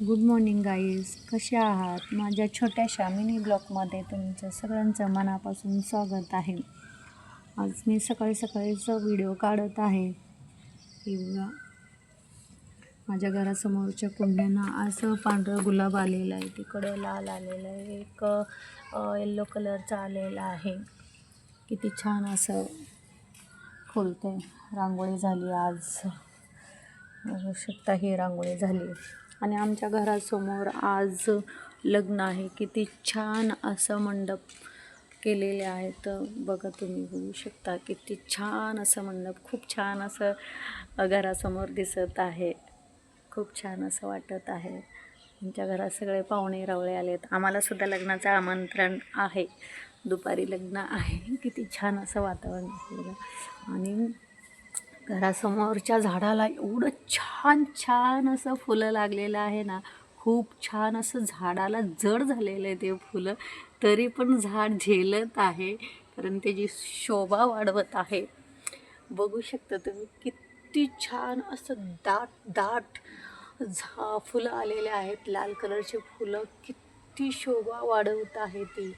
Good morning guys, कसे आहात? माझ्या छोट्याशा मिनी ब्लॉगमध्ये तुमचं सगळ्यांचं मनापासून स्वागत आहे. आज मी सकाळीच व्हिडिओ काढत आहे. किंवा माझ्या घरासमोरच्या कुंड्यांना असं पांढरं गुलाब आलेलं आहे, तिकडं लाल आलेलं आहे, एक येल्लो कलरचा आलेला आहे. किती छान असं फुलते. रांगोळी झाली आज, बघू शकता ही रांगोळी झाली. आणि आमच्या घरासमोर आज लग्न आहे. किती छान असं मंडप केलेले आहेत. बघा, तुम्ही बघू शकता किती छान असं मंडप, खूप छान असं घरासमोर दिसत आहे. खूप छान असं वाटत आहे. आमच्या घरात सगळे पाहुणे रावळे आलेत. आम्हालासुद्धा लग्नाचं आमंत्रण आहे. दुपारी लग्न आहे. किती छान असं वातावरण आहे. आणि घरासमोरच्या झाडाला एवढं छान असं फुलं लागलेलं आहे ना, खूप छान असं झाडाला जड झालेलं आहे ते फुलं, तरी पण झाड झेलत आहे, कारण त्याची शोभा वाढवत आहे. बघू शकता तुम्ही किती छान असं दाट फुलं आलेले आहेत. लाल कलरचे फुलं किती शोभा वाढवत आहे ती.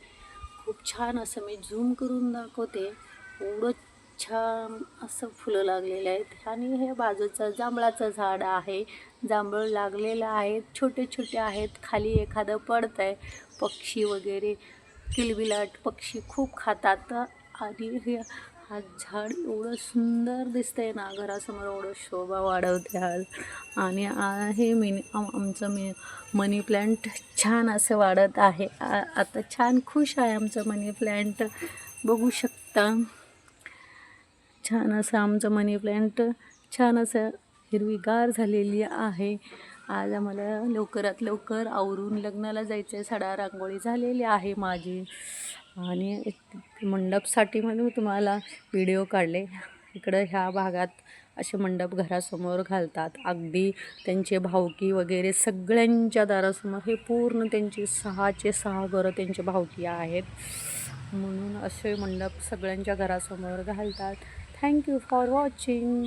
खूप छान असं मी झूम करून दाखवते. एवढं छान असं फुलं लागलेले आहेत. आणि हे बाजूचं जांभळाचं झाड आहे. जांभळ लागलेलं आहे, छोटे छोटे आहेत. खाली एखादं पडतं आहे. पक्षी वगैरे, किलबिलाट पक्षी खूप खातात. आणि हे हा झाड एवढं सुंदर दिसतंय ना, घरासमोर एवढं शोभा वाढवते आज. आणि हे आमचं मनी प्लॅन्ट छान असं वाढत आहे. आता छान खुश आहे आमचं मनी प्लॅन्ट. बघू शकता छान असं आमचं मनी प्लॅन्ट छान असं हिरवीगार झालेली आहे. आज आम्हाला लवकरात लवकर आवरून लग्नाला जायचं आहे. सडा रांगोळी झालेली आहे माझी. आणि मंडपसाठी मी तुम्हाला व्हिडिओ काढले. इकडं ह्या भागात असे मंडप घरासमोर घालतात. अगदी त्यांचे भावकी वगैरे सगळ्यांच्या दारासमोर, हे पूर्ण त्यांची 6 घरं त्यांचे भावकी आहेत, म्हणून असे मंडप सगळ्यांच्या घरासमोर घालतात. Thank you for watching.